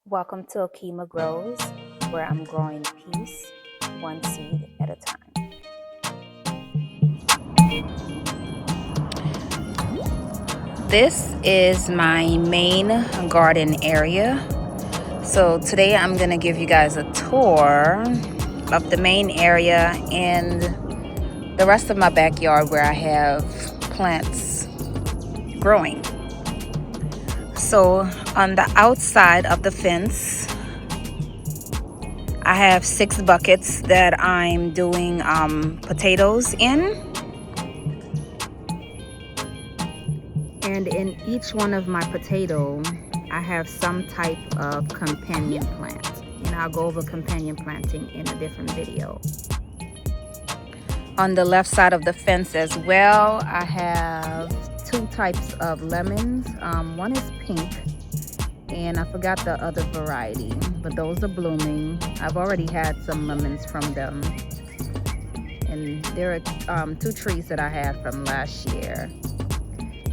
Welcome to Okima Grows, where I'm growing peace, one seed at a time. This is my main garden area. So today I'm going to give you guys a tour of the main area and the rest of my backyard where I have plants growing. So on the outside of the fence, I have 6 buckets that I'm doing potatoes in. And in each one of my potato, I have some type of companion plant. And I'll go over companion planting in a different video. On the left side of the fence as well, I have 2 types of lemons. One is pink, and I forgot the other variety, but those are blooming. I've already had some lemons from them. And there are 2 trees that I had from last year.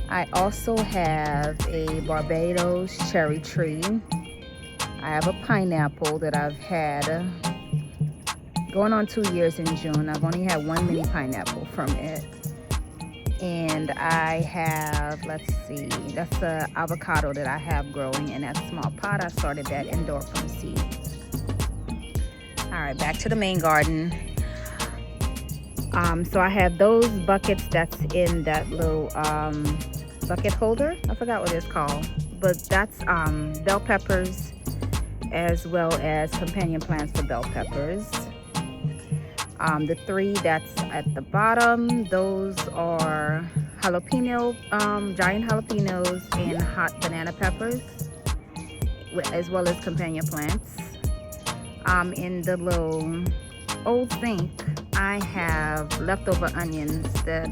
I also have a Barbados cherry tree. I have a pineapple that I've had going on 2 years in June. I've only had 1 mini pineapple from it. And I have, let's see, that's the avocado that I have growing in that small pot. I started that indoor from seeds. All right, back to the main garden. So I have those buckets that's in that little bucket holder. I forgot what it's called, but that's bell peppers as well as companion plants for bell peppers. The 3 that's at the bottom, those are jalapeno, giant jalapenos and hot banana peppers, as well as companion plants. In the little old sink, I have leftover onions that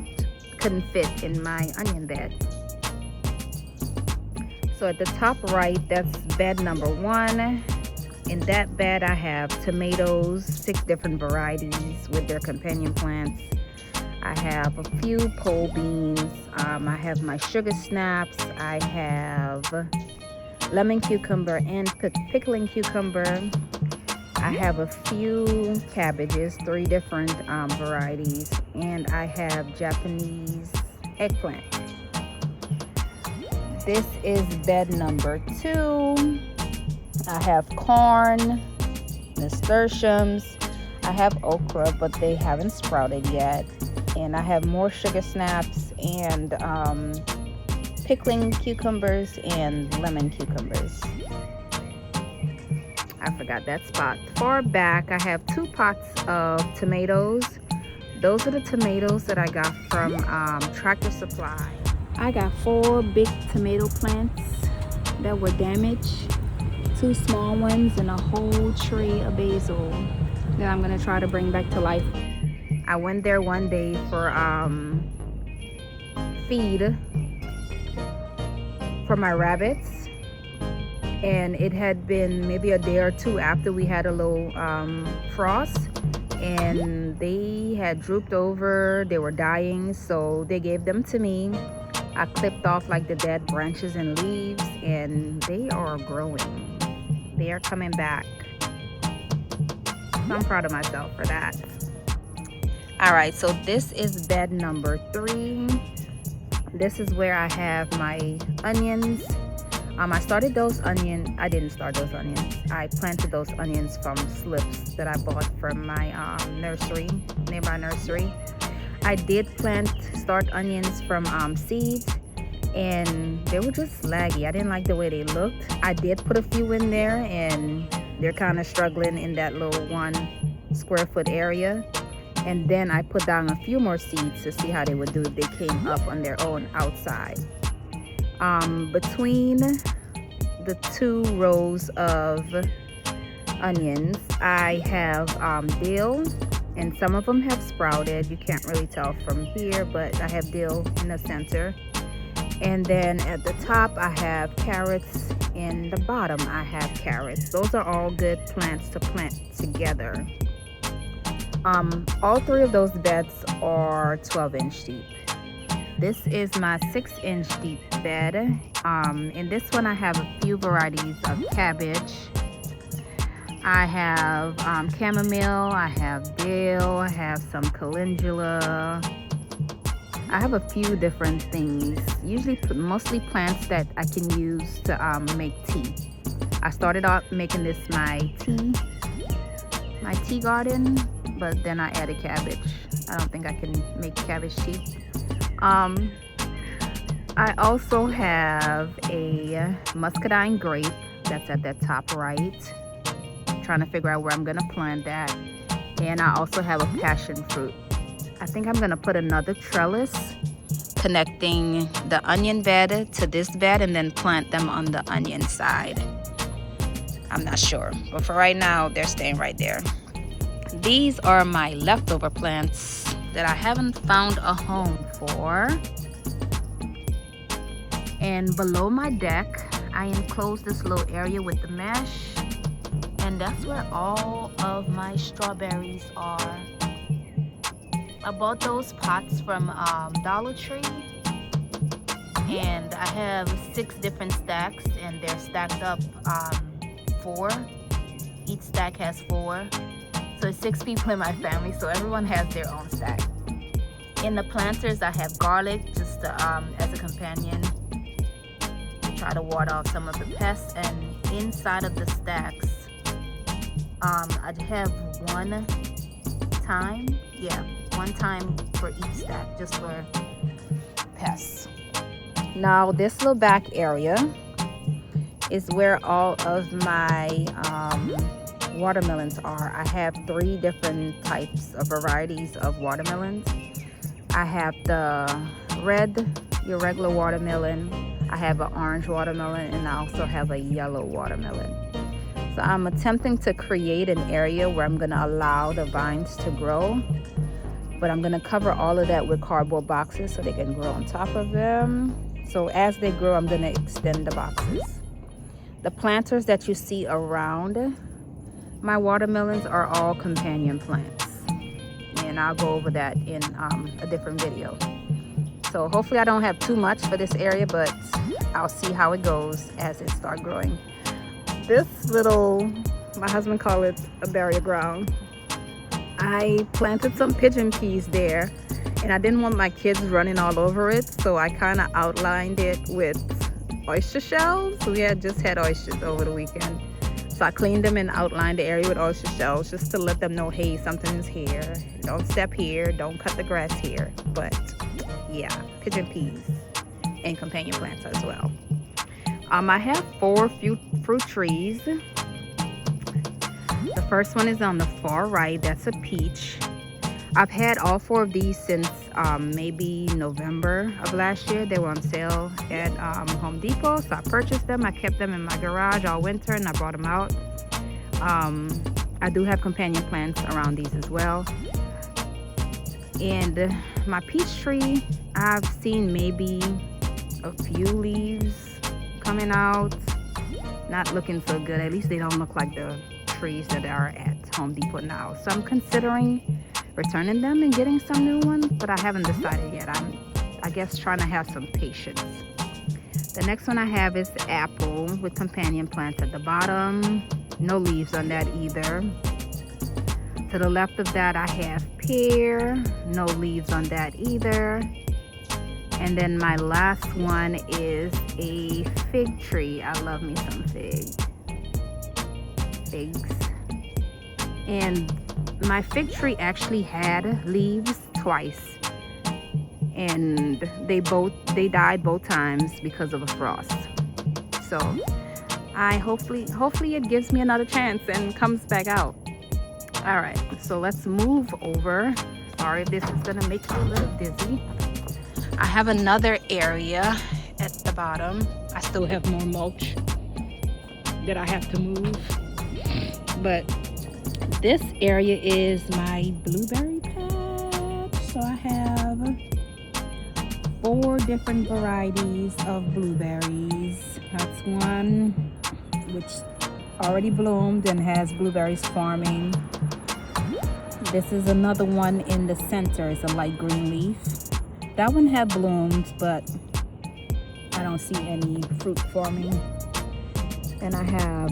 couldn't fit in my onion bed. So at the top right, that's bed number 1. In that bed, I have tomatoes, 6 different varieties with their companion plants. I have a few pole beans. I have my sugar snaps. I have lemon cucumber and pickling cucumber. I have a few cabbages, 3 different varieties, and I have Japanese eggplant. This is bed number 2. I have corn, nasturtiums. I have okra, but they haven't sprouted yet. And I have more sugar snaps and pickling cucumbers and lemon cucumbers. I forgot that spot. Far back, I have 2 pots of tomatoes. Those are the tomatoes that I got from Tractor Supply. I got 4 big tomato plants that were damaged, 2 small ones, and a whole tray of basil that I'm gonna try to bring back to life. I went there one day for feed for my rabbits, and it had been maybe a day or 2 after we had a little frost, and they had drooped over. They were dying, so they gave them to me. I clipped off like the dead branches and leaves, and they are growing. They are coming back. So I'm proud of myself for that. All right, so this is bed number 3. This is where I have my onions. I started those onions. I didn't start those onions. I planted those onions from slips that I bought from my nursery, nearby nursery. I did start onions from seeds, and they were just laggy. I didn't like the way they looked. I did put a few in there, and they're kind of struggling in that little 1 square foot area. And then I put down a few more seeds to see how they would do if they came up on their own outside. Between the 2 rows of onions, I have dill, and some of them have sprouted. You can't really tell from here, but I have dill in the center. And then at the top, I have carrots. In the bottom, I have carrots. Those are all good plants to plant together. All 3 of those beds are 12-inch deep. This is my 6-inch deep bed. In this one I have a few varieties of cabbage. I have chamomile, I have dill, I have some calendula. I have a few different things, usually mostly plants that I can use to make tea. I started out making this my tea garden, but then I added cabbage. I don't think I can make cabbage tea. I also have a muscadine grape that's at the top right. Trying to figure out where I'm gonna plant that. And I also have a passion fruit. I think I'm gonna put another trellis connecting the onion bed to this bed and then plant them on the onion side. I'm not sure, but for right now they're staying right there. These are my leftover plants that I haven't found a home for. And below my deck I enclosed this little area with the mesh, and that's where all of my strawberries are. I bought those pots from Dollar Tree, and I have 6 different stacks, and they're stacked up 4. Each stack has 4, so it's 6 people in my family, so everyone has their own stack. In the planters I have garlic just as a companion to try to ward off some of the pests, and inside of the stacks I have one thyme for each stack, just for pests. Now this little back area is where all of my watermelons are. I have 3 different types of varieties of watermelons. I have the red, your regular watermelon, I have an orange watermelon, and I also have a yellow watermelon. So I'm attempting to create an area where I'm going to allow the vines to grow, but I'm going to cover all of that with cardboard boxes so they can grow on top of them. So as they grow, I'm going to extend the boxes. The planters that you see around my watermelons are all companion plants, and I'll go over that in a different video. So hopefully I don't have too much for this area, but I'll see how it goes as it starts growing. This little, my husband called it a burial ground. I planted some pigeon peas there, and I didn't want my kids running all over it, so I kind of outlined it with oyster shells. We had just had oysters over the weekend, so I cleaned them and outlined the area with oyster shells just to let them know, hey, something's here. Don't step here, don't cut the grass here. But yeah, pigeon peas and companion plants as well. I have 4 fruit trees. The first one is on the far right. That's a peach. I've had all 4 of these since maybe November of last year. They were on sale at Home Depot, so I purchased them. I kept them in my garage all winter, and I brought them out. I do have companion plants around these as well. And my peach tree, I've seen maybe a few leaves coming out. Not looking so good. At least they don't look like the trees that are at Home Depot now. So I'm considering returning them and getting some new ones, but I haven't decided yet. I guess trying to have some patience. The next one I have is the apple with companion plants at the bottom. No leaves on that either. To the left of that I have pear. No leaves on that either. And then my last one is a fig tree. I love me some figs. And my fig tree actually had leaves twice, and they died both times because of a frost. So hopefully it gives me another chance and comes back out. All right, so let's move over. Sorry if this is gonna make you a little dizzy. I have another area at the bottom. I still have more mulch that I have to move, but this area is my blueberry patch. So I have 4 different varieties of blueberries. That's one which already bloomed and has blueberries forming. This is another one in the center. It's a light green leaf. That one had bloomed, but I I don't see any fruit forming. And I have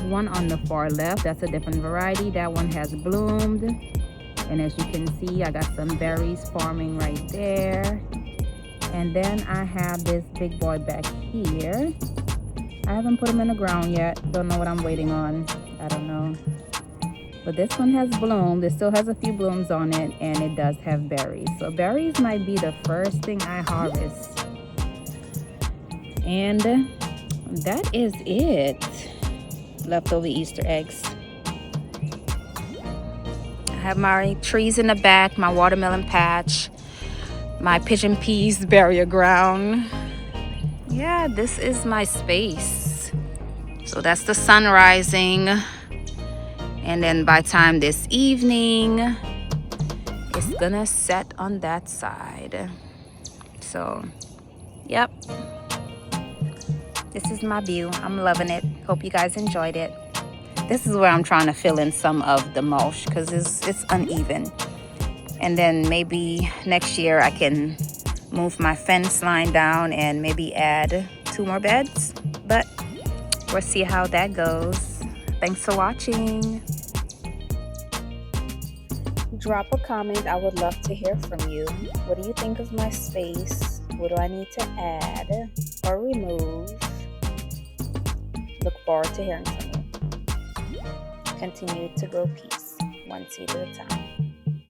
one on the far left. That's a different variety. That one has bloomed. And as you can see, I got some berries forming right there. And then I have this big boy back here. I haven't put him in the ground yet. Don't know what I'm waiting on. I don't know. But this one has bloomed. It still has a few blooms on it, and it does have berries. So berries might be the first thing I harvest. And that is it. Leftover Easter eggs. I have my trees in the back, my watermelon patch, my pigeon peas burial ground. Yeah, this is my space. So that's the sun rising. And then by time this evening, it's gonna set on that side. So, yep. This is my view. I'm loving it. Hope you guys enjoyed it. This is where I'm trying to fill in some of the mulch because it's uneven. And then maybe next year I can move my fence line down and maybe add 2 more beds. But we'll see how that goes. Thanks for watching. Drop a comment. I would love to hear from you. What do you think of my space? What do I need to add or remove? Look forward to hearing from you. Continue to grow peace, one seed at a time.